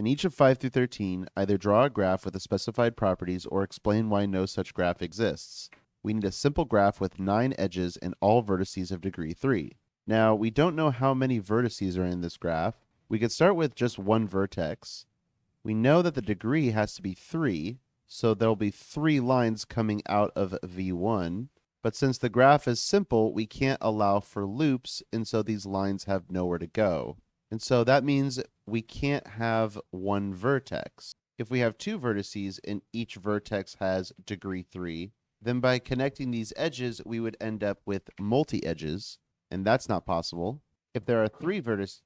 each of 5 through 13, either draw a graph with the specified properties or explain why no such graph exists. We need a simple graph with 9 edges and all vertices of degree 3. Now, we don't know how many vertices are in this graph. We could start with just one vertex. We know that the degree has to be 3, so there'll be 3 lines coming out of V1. But since the graph is simple, we can't allow for loops, and so these lines have nowhere to go. And so that means we can't have one vertex. If we have 2 vertices and each vertex has degree 3, then by connecting these edges, we would end up with multi-edges, and that's not possible. If there are 3 vertices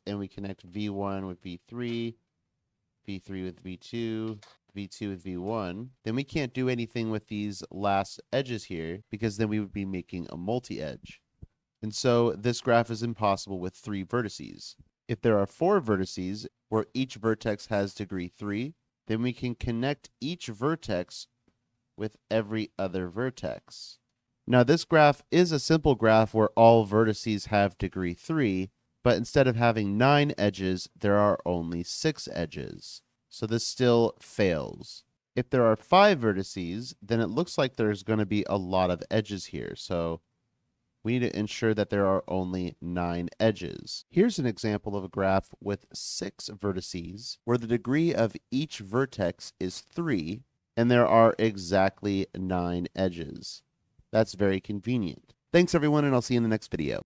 and we connect V1 with V3, V3 with V2, V2 with V1, then we can't do anything with these last edges here because then we would be making a multi-edge. And so this graph is impossible with 3 vertices. If there are 4 vertices where each vertex has degree 3, then we can connect each vertex with every other vertex. Now this graph is a simple graph where all vertices have degree 3, but instead of having 9 edges, there are only 6 edges. So this still fails. If there are 5 vertices, then it looks like there's going to be a lot of edges here. So we need to ensure that there are only 9 edges. Here's an example of a graph with 6 vertices, where the degree of each vertex is 3, and there are exactly 9 edges. That's very convenient. Thanks everyone, and I'll see you in the next video.